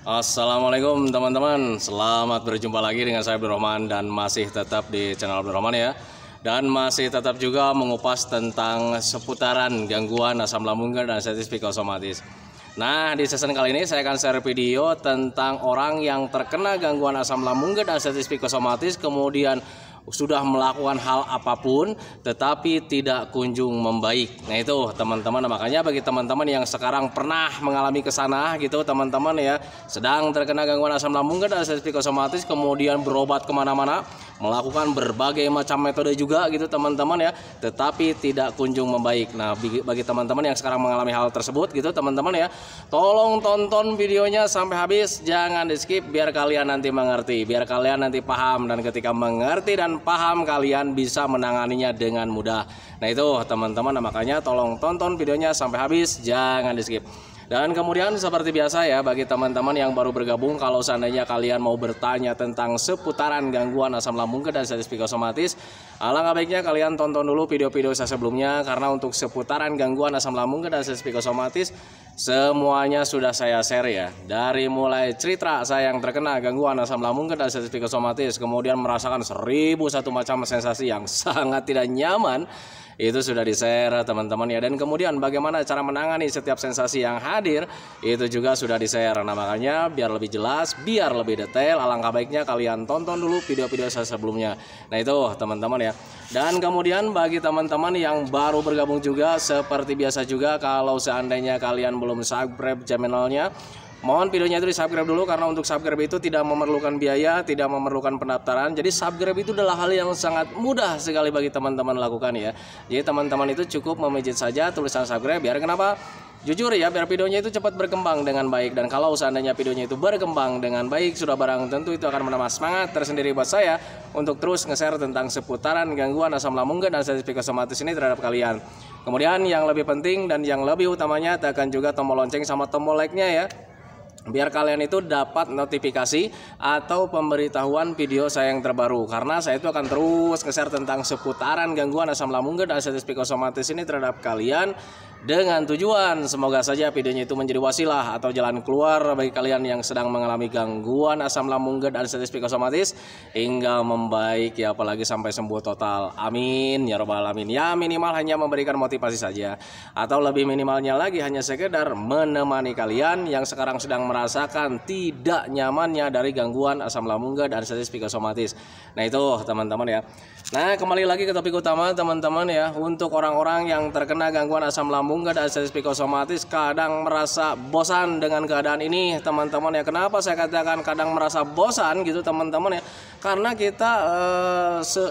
Assalamualaikum teman-teman, selamat berjumpa lagi dengan saya Abdurrahman dan masih tetap di channel Abdurrahman ya. Dan masih tetap juga mengupas tentang seputaran gangguan asam lambung dan anestesi psikosomatis. Nah, di season kali ini saya akan share video tentang orang yang terkena gangguan asam lambung dan anestesi psikosomatis kemudian sudah melakukan hal apapun tetapi tidak kunjung membaik. Nah itu teman-teman, makanya bagi teman-teman yang sekarang pernah mengalami kesana gitu teman-teman ya, sedang terkena gangguan asam lambung dan anestesi psikosomatis kemudian berobat kemana-mana, melakukan berbagai macam metode juga gitu teman-teman ya, tetapi tidak kunjung membaik. Nah bagi teman-teman yang sekarang mengalami hal tersebut gitu teman-teman ya, tolong tonton videonya sampai habis, jangan di skip biar kalian nanti mengerti, biar kalian nanti paham, dan ketika mengerti dan paham kalian bisa menanganinya dengan mudah. Nah itu teman-teman, makanya tolong tonton videonya sampai habis, jangan di skip. Dan kemudian seperti biasa ya, bagi teman-teman yang baru bergabung, kalau seandainya kalian mau bertanya tentang seputaran gangguan asam lambung dan anestesi psikosomatis, alangkah baiknya kalian tonton dulu video-video saya sebelumnya, karena untuk seputaran gangguan asam lambung dan anestesi psikosomatis semuanya sudah saya share ya. Dari mulai cerita saya yang terkena gangguan asam lambung dan anestesi psikosomatis, kemudian merasakan 1001 macam sensasi yang sangat tidak nyaman, itu sudah di-share teman-teman ya. Dan kemudian bagaimana cara menangani setiap sensasi yang hadir, itu juga sudah di-share. Nah makanya biar lebih jelas, biar lebih detail, alangkah baiknya kalian tonton dulu video-video saya sebelumnya. Nah itu teman-teman ya. Dan kemudian bagi teman-teman yang baru bergabung juga, seperti biasa juga, kalau seandainya kalian belum subscribe channelnya, mohon videonya itu di subscribe dulu, karena untuk subscribe itu tidak memerlukan biaya, tidak memerlukan pendaftaran. Jadi subscribe itu adalah hal yang sangat mudah sekali bagi teman-teman lakukan ya. Jadi teman-teman itu cukup memijit saja tulisan subscribe, biar kenapa? Jujur ya, biar videonya itu cepat berkembang dengan baik. Dan kalau seandainya videonya itu berkembang dengan baik, sudah barang tentu itu akan menambah semangat tersendiri buat saya untuk terus nge-share tentang seputaran gangguan asam lambung dan anestesi psikosomatis ini terhadap kalian. Kemudian yang lebih penting dan yang lebih utamanya, tekan juga tombol lonceng sama tombol like-nya ya, biar kalian itu dapat notifikasi atau pemberitahuan video saya yang terbaru, karena saya itu akan terus nge-share tentang seputaran gangguan asam lambung dan anestesi psikosomatis ini terhadap kalian, dengan tujuan semoga saja videonya itu menjadi wasilah atau jalan keluar bagi kalian yang sedang mengalami gangguan asam lambung dan anestesi psikosomatis hingga membaik ya, apalagi sampai sembuh total. Amin ya robbal alamin. Ya minimal hanya memberikan motivasi saja, atau lebih minimalnya lagi hanya sekedar menemani kalian yang sekarang sedang merasakan tidak nyamannya dari gangguan asam lambung dan anestesi psikosomatis. Nah itu teman-teman ya. Nah kembali lagi ke topik utama teman-teman ya. Untuk orang-orang yang terkena gangguan asam lambung dan anestesi psikosomatis kadang merasa bosan dengan keadaan ini teman-teman ya. Kenapa saya katakan kadang merasa bosan gitu teman-teman ya? Karena kita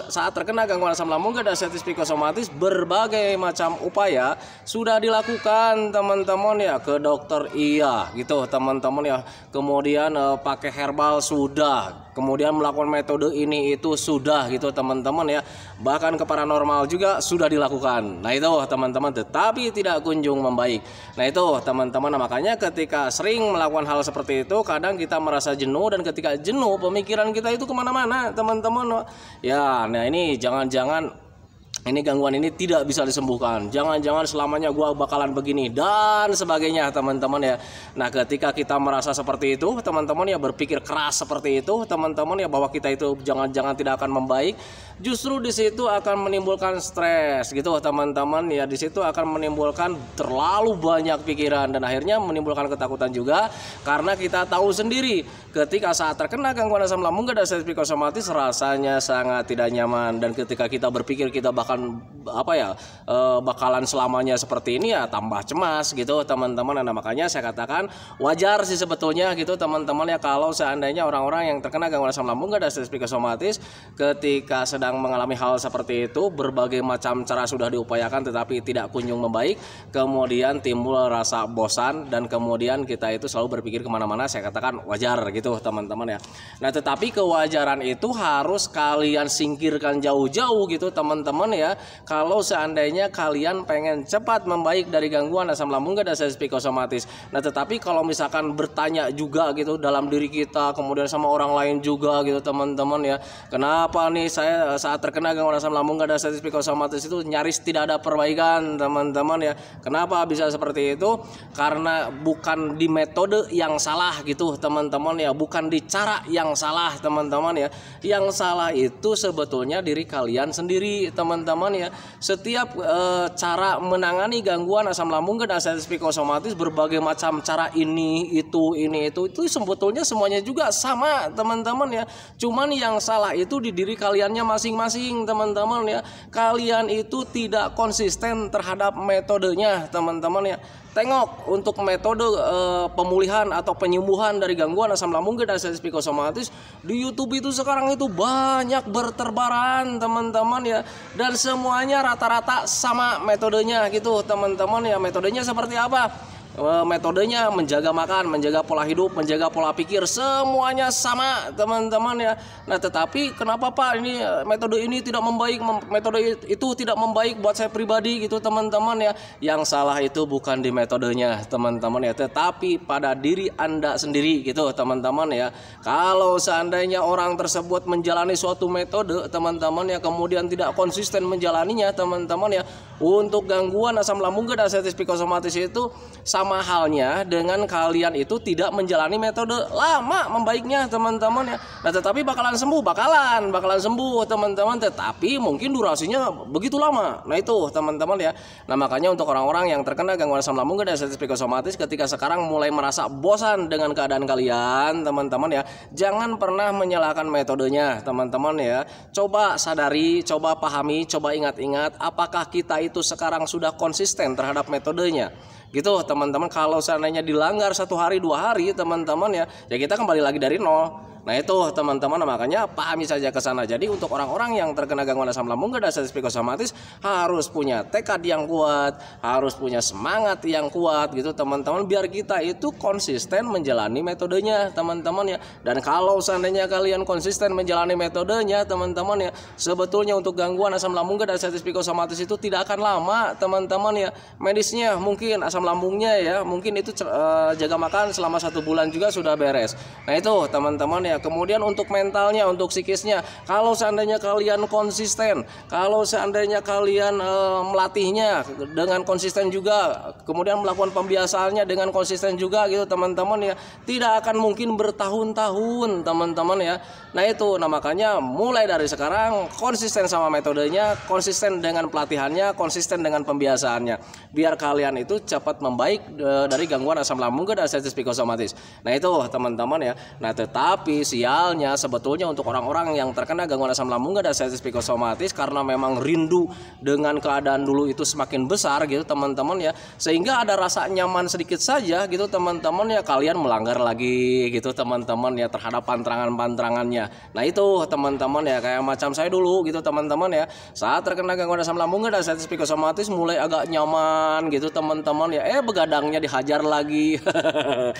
saat terkena gangguan asam lambung dan anestesi psikosomatis, berbagai macam upaya sudah dilakukan teman-teman ya, ke dokter iya gitu teman-teman ya, kemudian pakai herbal sudah, kemudian melakukan metode ini itu sudah gitu teman-teman ya, bahkan ke paranormal juga sudah dilakukan. Nah itu teman-teman, tetapi tidak kunjung membaik. Nah itu teman-teman, makanya ketika sering melakukan hal seperti itu, kadang kita merasa jenuh, dan ketika jenuh pemikiran kita itu kemana-mana teman-teman ya. Nah ini jangan-jangan ini gangguan ini tidak bisa disembuhkan, jangan-jangan selamanya gua bakalan begini dan sebagainya teman-teman ya. Nah ketika kita merasa seperti itu teman-teman ya, berpikir keras seperti itu teman-teman ya, bahwa kita itu jangan-jangan tidak akan membaik, justru di situ akan menimbulkan stres gitu teman-teman ya. Di situ akan menimbulkan terlalu banyak pikiran dan akhirnya menimbulkan ketakutan juga, karena kita tahu sendiri ketika saat terkena gangguan asam lambung dan anestesi psikosomatis rasanya sangat tidak nyaman, dan ketika kita berpikir kita bakalan selamanya seperti ini ya, tambah cemas gitu teman-teman. Nah makanya saya katakan wajar sih sebetulnya gitu teman-teman ya, kalau seandainya orang-orang yang terkena gangguan asam lambung dan anestesi psikosomatis ketika sedang mengalami hal seperti itu, berbagai macam cara sudah diupayakan tetapi tidak kunjung membaik, kemudian timbul rasa bosan, dan kemudian kita itu selalu berpikir kemana-mana. Saya katakan wajar gitu teman-teman ya. Nah tetapi kewajaran itu harus kalian singkirkan jauh-jauh gitu teman-teman ya, ya, kalau seandainya kalian pengen cepat membaik dari gangguan asam lambung dan sensitif psikosomatis. Nah, tetapi kalau misalkan bertanya juga gitu dalam diri kita, kemudian sama orang lain juga gitu teman-teman ya, kenapa nih saya saat terkena gangguan asam lambung dan sensitif psikosomatis itu nyaris tidak ada perbaikan teman-teman ya. Kenapa bisa seperti itu? Karena bukan di metode yang salah gitu teman-teman ya, bukan di cara yang salah teman-teman ya. Yang salah itu sebetulnya diri kalian sendiri teman-teman ya. Setiap cara menangani gangguan asam lambung dan sensitif psikosomatis, berbagai macam cara ini itu sebetulnya semuanya juga sama teman-teman ya. Cuman yang salah itu di diri kaliannya masing-masing teman-teman ya. Kalian itu tidak konsisten terhadap metodenya teman-teman ya. Tengok untuk metode pemulihan atau penyembuhan dari gangguan asam lambung dan sensitif psikosomatis di YouTube itu sekarang itu banyak berterbaran teman-teman ya, dan semuanya rata-rata sama metodenya gitu teman-teman ya. Metodenya seperti apa? Metodenya menjaga makan, menjaga pola hidup, menjaga pola pikir, semuanya sama teman-teman ya. Nah, tetapi kenapa Pak ini metode ini tidak membaik, metode itu tidak membaik buat saya pribadi gitu teman-teman ya. Yang salah itu bukan di metodenya teman-teman ya, tetapi pada diri Anda sendiri gitu teman-teman ya. Kalau seandainya orang tersebut menjalani suatu metode teman-teman ya, kemudian tidak konsisten menjalaninya teman-teman ya, untuk gangguan asam lambung dan sensitif psikosomatis itu sama halnya dengan kalian itu tidak menjalani metode lama membaiknya teman-teman ya. Nah, tetapi bakalan sembuh teman-teman, tetapi mungkin durasinya begitu lama. Nah, itu teman-teman ya. Nah, makanya untuk orang-orang yang terkena gangguan asam lambung dan sensitif psikosomatis, ketika sekarang mulai merasa bosan dengan keadaan kalian teman-teman ya, jangan pernah menyalahkan metodenya teman-teman ya. Coba sadari, coba pahami, coba ingat-ingat apakah kita itu sekarang sudah konsisten terhadap metodenya gitu teman-teman. Kalau seandainya dilanggar 1 hari 2 hari teman-teman ya kita kembali lagi dari nol. Nah, itu teman-teman, makanya pahami saja ke sana. Jadi untuk orang-orang yang terkena gangguan asam lambung dan sensitif psikosomatis harus punya tekad yang kuat, harus punya semangat yang kuat gitu teman-teman, biar kita itu konsisten menjalani metodenya teman-teman ya. Dan kalau seandainya kalian konsisten menjalani metodenya teman-teman ya, sebetulnya untuk gangguan asam lambung dan sensitif psikosomatis itu tidak akan lama teman-teman ya. Medisnya mungkin asam lambungnya ya, mungkin itu jaga makan selama 1 bulan juga sudah beres. Nah, itu teman-teman ya. Kemudian untuk mentalnya, untuk psikisnya, kalau seandainya kalian konsisten, kalau seandainya kalian melatihnya dengan konsisten juga, kemudian melakukan pembiasaannya dengan konsisten juga gitu teman-teman ya, tidak akan mungkin bertahun-tahun teman-teman ya. Nah, itu makanya mulai dari sekarang konsisten sama metodenya, konsisten dengan pelatihannya, konsisten dengan pembiasaannya, biar kalian itu cepat membaik dari gangguan asam lambung dan sensitif psikosomatis. Nah, itu teman-teman ya. Nah, tetapi sialnya sebetulnya untuk orang-orang yang terkena gangguan asam lambung dan sensitif psikosomatis, karena memang rindu dengan keadaan dulu itu semakin besar gitu teman-teman ya, sehingga ada rasa nyaman sedikit saja gitu teman-teman ya, kalian melanggar lagi gitu teman-teman ya terhadap pantangan-pantangannya. Nah, itu teman-teman ya, kayak macam saya dulu gitu teman-teman ya, saat terkena gangguan asam lambung dan sensitif psikosomatis mulai agak nyaman gitu teman-teman ya, begadangnya dihajar lagi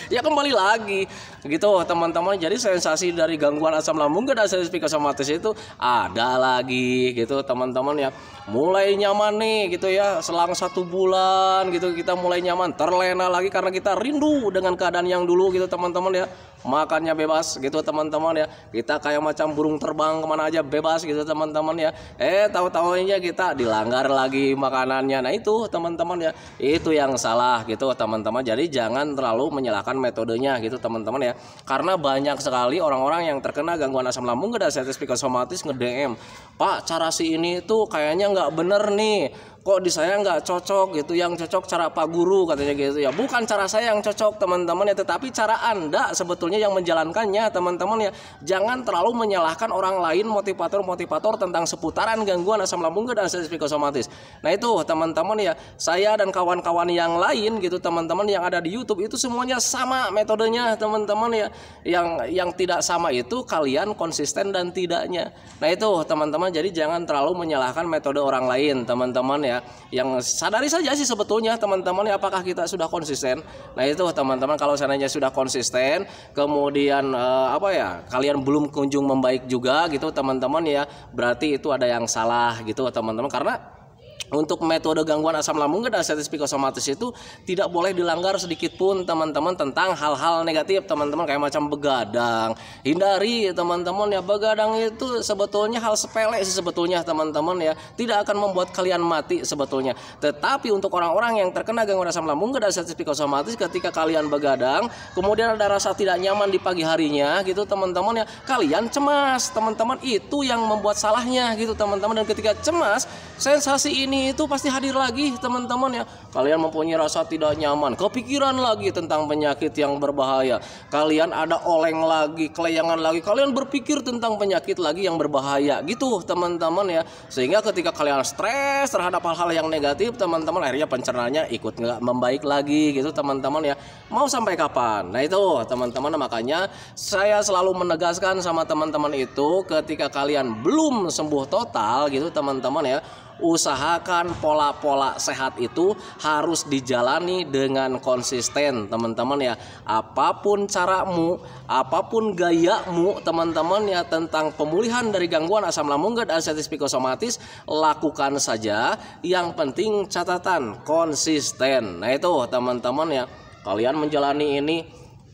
ya kembali lagi gitu teman-teman. Jadi sensasi dari gangguan asam lambung dan sensitif psikosomatis itu ada lagi gitu teman-teman ya. Mulai nyaman nih gitu ya, selang 1 bulan gitu kita mulai nyaman, terlena lagi karena kita rindu dengan keadaan yang dulu gitu teman-teman ya. Makannya bebas gitu teman-teman ya, kita kayak macam burung terbang kemana aja bebas gitu teman-teman ya. Tahu-tahunya kita dilanggar lagi makanannya. Nah, itu teman-teman ya, itu yang salah gitu teman-teman. Jadi jangan terlalu menyalahkan metodenya gitu teman-teman ya, karena banyak sekali orang-orang yang terkena gangguan asam lambung dan sensitif psikosomatis nge-DM, Pak, cara si ini tuh kayaknya nggak bener nih, kok di saya nggak cocok gitu, yang cocok cara Pak Guru katanya gitu ya. Bukan cara saya yang cocok teman-teman ya, tetapi cara Anda sebetulnya yang menjalankannya teman-teman ya. Jangan terlalu menyalahkan orang lain, motivator-motivator tentang seputaran gangguan asam lambung dan sensitif psikosomatis. Nah, itu teman-teman ya, saya dan kawan-kawan yang lain gitu teman-teman yang ada di YouTube itu semuanya sama metodenya teman-teman ya. Yang tidak sama itu kalian konsisten dan tidaknya. Nah, itu teman-teman, jadi jangan terlalu menyalahkan metode orang lain teman-teman ya. Yang sadari saja sih sebetulnya teman-teman ya, apakah kita sudah konsisten. Nah, itu teman-teman, kalau seandainya sudah konsisten, kemudian kalian belum kunjung membaik juga gitu teman-teman ya, berarti itu ada yang salah gitu teman-teman. Karena untuk metode gangguan asam lambung dan status psikosomatis itu tidak boleh dilanggar sedikit pun teman-teman tentang hal-hal negatif teman-teman, kayak macam begadang. Hindari teman-teman ya, begadang itu sebetulnya hal sepele sih sebetulnya teman-teman ya, tidak akan membuat kalian mati sebetulnya. Tetapi untuk orang-orang yang terkena gangguan asam lambung dan status psikosomatis, ketika kalian begadang kemudian ada rasa tidak nyaman di pagi harinya gitu teman-teman ya, kalian cemas teman-teman, itu yang membuat salahnya gitu teman-teman. Dan ketika cemas, sensasi ini itu pasti hadir lagi teman-teman ya. Kalian mempunyai rasa tidak nyaman, kepikiran lagi tentang penyakit yang berbahaya, kalian ada oleng lagi, kelayangan lagi, kalian berpikir tentang penyakit lagi yang berbahaya gitu teman-teman ya. Sehingga ketika kalian stres terhadap hal-hal yang negatif teman-teman, akhirnya pencernaannya ikut nggak membaik lagi gitu teman-teman ya. Mau sampai kapan? Nah itu teman-teman, makanya saya selalu menegaskan sama teman-teman itu, ketika kalian belum sembuh total gitu teman-teman ya, usahakan pola-pola sehat itu harus dijalani dengan konsisten teman-teman ya. Apapun caramu, apapun gayamu teman-teman ya, tentang pemulihan dari gangguan asam lambung dan status psikosomatis, lakukan saja. Yang penting catatan konsisten. Nah itu teman-teman ya, kalian menjalani ini,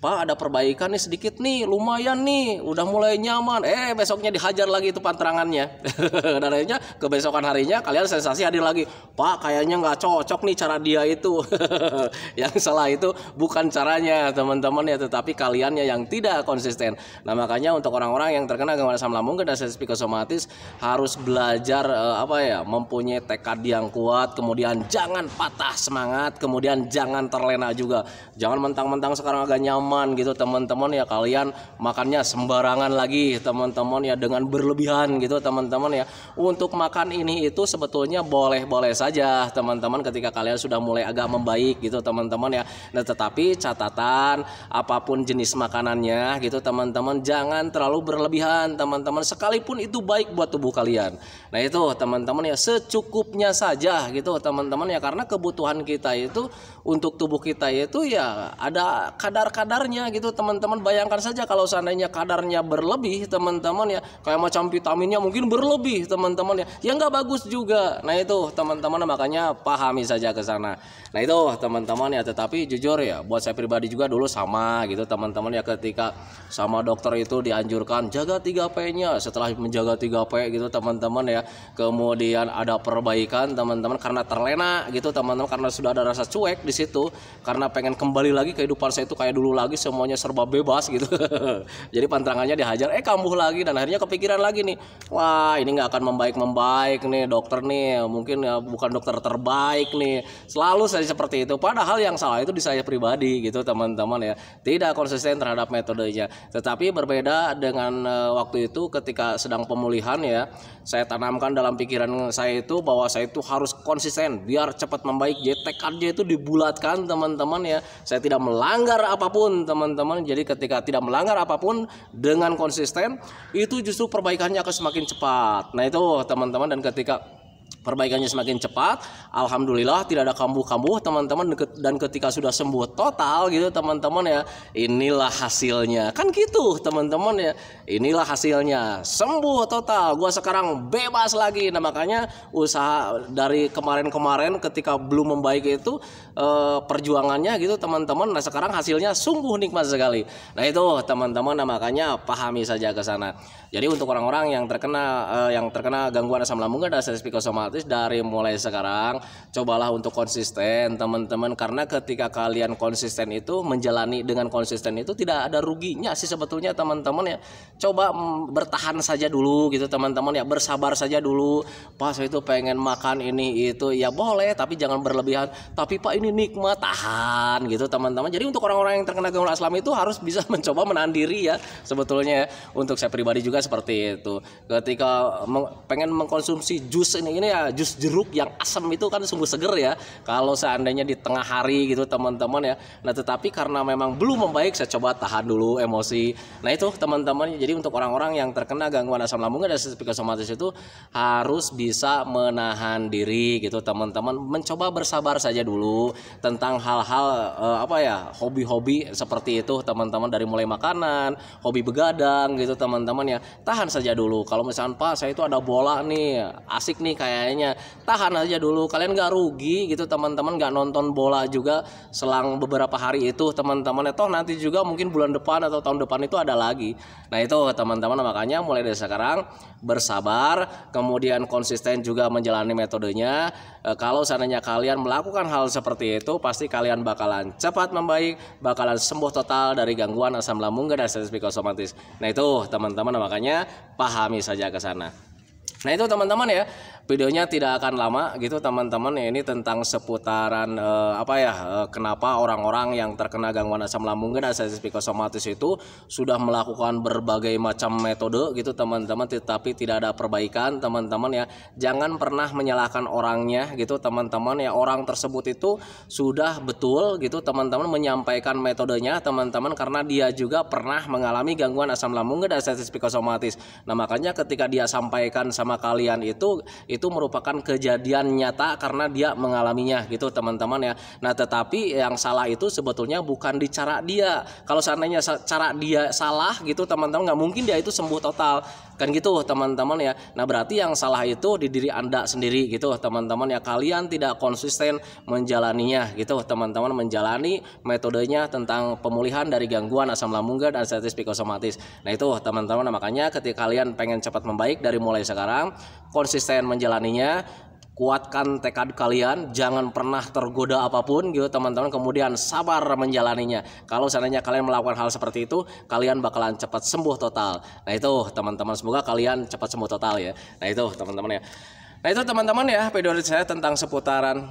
Pak ada perbaikan nih sedikit nih, lumayan nih, udah mulai nyaman. Besoknya dihajar lagi itu panterangannya. Dan akhirnya kebesokan harinya kalian sensasi hadir lagi, Pak kayaknya nggak cocok nih cara dia itu. Yang salah itu bukan caranya teman-teman ya, tetapi kaliannya yang tidak konsisten. Nah makanya untuk orang-orang yang terkena gangguan asam lambung dan status psikosomatis harus belajar mempunyai tekad yang kuat, kemudian jangan patah semangat, kemudian jangan terlena juga. Jangan mentang-mentang sekarang agak nyaman gitu teman-teman ya, kalian makannya sembarangan lagi teman-teman ya, dengan berlebihan gitu teman-teman ya. Untuk makan ini itu sebetulnya boleh-boleh saja teman-teman ketika kalian sudah mulai agak membaik gitu teman-teman ya. Nah tetapi catatan, apapun jenis makanannya gitu teman-teman, jangan terlalu berlebihan teman-teman, sekalipun itu baik buat tubuh kalian. Nah itu teman-teman ya, secukupnya saja gitu teman-teman ya, karena kebutuhan kita itu untuk tubuh kita itu ya ada kadarnya gitu teman-teman. Bayangkan saja kalau seandainya kadarnya berlebih teman-teman ya, kayak macam vitaminnya mungkin berlebih teman-teman ya nggak bagus juga. Nah itu teman-teman, makanya pahami saja ke sana. Nah itu teman-teman ya, tetapi jujur ya buat saya pribadi juga dulu sama gitu teman-teman ya, ketika sama dokter itu dianjurkan jaga 3P-nya. Setelah menjaga 3P gitu teman-teman ya, kemudian ada perbaikan teman-teman, karena terlena gitu teman-teman, karena sudah ada rasa cuek di situ, karena pengen kembali lagi kehidupan saya itu kayak dulu lagi, semuanya serba bebas gitu. Jadi pantangannya dihajar, kambuh lagi, dan akhirnya kepikiran lagi nih, wah ini nggak akan membaik nih dokter nih, mungkin ya bukan dokter terbaik nih. Selalu saya seperti itu, padahal yang salah itu di saya pribadi gitu teman-teman ya, tidak konsisten terhadap metodenya. Tetapi berbeda dengan waktu itu ketika sedang pemulihan ya, saya tanamkan dalam pikiran saya itu bahwa saya itu harus konsisten biar cepat membaik. Jadi tekadnya itu dibulatkan teman-teman ya, saya tidak melanggar apapun teman-teman. Jadi ketika tidak melanggar apapun dengan konsisten, itu justru perbaikannya akan semakin cepat. Nah itu teman-teman, dan ketika perbaikannya semakin cepat, alhamdulillah tidak ada kambuh-kambuh teman-teman. Dan ketika sudah sembuh total gitu teman-teman ya, inilah hasilnya, kan gitu teman-teman ya, inilah hasilnya, sembuh total, gua sekarang bebas lagi. Nah makanya usaha dari kemarin-kemarin ketika belum membaik itu perjuangannya gitu teman-teman, nah sekarang hasilnya sungguh nikmat sekali. Nah itu teman-teman, nah makanya pahami saja ke sana. Jadi untuk orang-orang yang terkena gangguan asam lambung dan status psikosomatis, dari mulai sekarang cobalah untuk konsisten teman-teman, karena ketika kalian konsisten itu, menjalani dengan konsisten itu tidak ada ruginya sih sebetulnya teman-teman ya. Coba bertahan saja dulu gitu teman-teman ya, bersabar saja dulu. Pak saya itu pengen makan ini itu, ya boleh tapi jangan berlebihan. Tapi Pak ini nikmat, tahan gitu teman-teman. Jadi untuk orang-orang yang terkena gangguan asam itu harus bisa mencoba menahan diri ya sebetulnya ya. Untuk saya pribadi juga seperti itu, ketika pengen mengkonsumsi jus ini ya ya jus jeruk yang asam itu kan sungguh seger ya kalau seandainya di tengah hari gitu teman-teman ya. Nah tetapi karena memang belum membaik, saya coba tahan dulu emosi. Nah itu teman-teman, jadi untuk orang-orang yang terkena gangguan asam lambung dan sensitif psikosomatis itu harus bisa menahan diri gitu teman-teman, mencoba bersabar saja dulu tentang hal-hal hobi-hobi seperti itu teman-teman, dari mulai makanan, hobi begadang gitu teman-teman ya. Tahan saja dulu. Kalau misalkan Pak saya itu ada bola nih asik nih kayaknya, tahan aja dulu, kalian gak rugi gitu teman-teman, gak nonton bola juga selang beberapa hari itu teman-teman, toh nanti juga mungkin bulan depan atau tahun depan itu ada lagi. Nah itu teman-teman, makanya mulai dari sekarang bersabar, kemudian konsisten juga menjalani metodenya. Kalau seandainya kalian melakukan hal seperti itu, pasti kalian bakalan cepat membaik, bakalan sembuh total dari gangguan asam lambung dan sensitif psikosomatis. Nah itu teman-teman, makanya pahami saja ke sana. Nah itu teman-teman ya, videonya tidak akan lama gitu teman-teman ya. Ini tentang seputaran kenapa orang-orang yang terkena gangguan asam lambung dan sensitif psikosomatis itu sudah melakukan berbagai macam metode gitu teman-teman, tetapi tidak ada perbaikan teman-teman ya. Jangan pernah menyalahkan orangnya gitu teman-teman ya. Orang tersebut itu sudah betul gitu teman-teman menyampaikan metodenya teman-teman, karena dia juga pernah mengalami gangguan asam lambung dan sensitif psikosomatis. Nah makanya ketika dia sampaikan sama kalian itu merupakan kejadian nyata karena dia mengalaminya gitu teman-teman ya. Nah tetapi yang salah itu sebetulnya bukan di cara dia. Kalau seandainya cara dia salah gitu teman-teman, nggak mungkin dia itu sembuh total kan gitu teman-teman ya. Nah berarti yang salah itu di diri Anda sendiri gitu teman-teman ya. Kalian tidak konsisten menjalaninya gitu teman-teman, menjalani metodenya tentang pemulihan dari gangguan asam lambung dan sensitif psikosomatis. Nah itu teman-teman, makanya ketika kalian pengen cepat membaik dari mulai sekarang, konsisten menjalaninya, kuatkan tekad kalian, jangan pernah tergoda apapun gitu teman-teman, kemudian sabar menjalaninya. Kalau seandainya kalian melakukan hal seperti itu, kalian bakalan cepat sembuh total. Nah itu teman-teman, semoga kalian cepat sembuh total ya. Nah itu teman-teman ya. Nah itu teman-teman ya, video dari saya tentang seputaran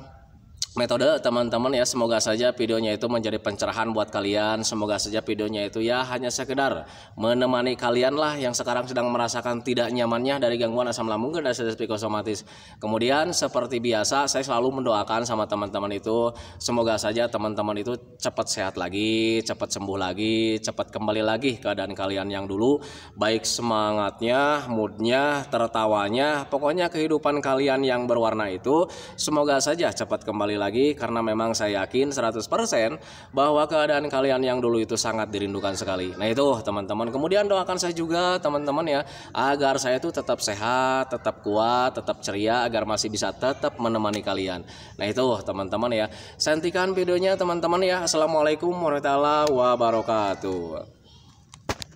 metode teman-teman ya. Semoga saja videonya itu menjadi pencerahan buat kalian. Semoga saja videonya itu ya hanya sekedar menemani kalian lah yang sekarang sedang merasakan tidak nyamannya dari gangguan asam lambung dan sensitif psikosomatis. Kemudian seperti biasa saya selalu mendoakan sama teman-teman itu, semoga saja teman-teman itu cepat sehat lagi, cepat sembuh lagi, cepat kembali lagi keadaan kalian yang dulu, baik semangatnya, moodnya, tertawanya, pokoknya kehidupan kalian yang berwarna itu semoga saja cepat kembali lagi, karena memang saya yakin 100% bahwa keadaan kalian yang dulu itu sangat dirindukan sekali. Nah itu teman-teman, kemudian doakan saya juga teman-teman ya, agar saya itu tetap sehat, tetap kuat, tetap ceria, agar masih bisa tetap menemani kalian. Nah itu teman-teman ya, saya hentikan videonya teman-teman ya. Assalamualaikum warahmatullahi wabarakatuh.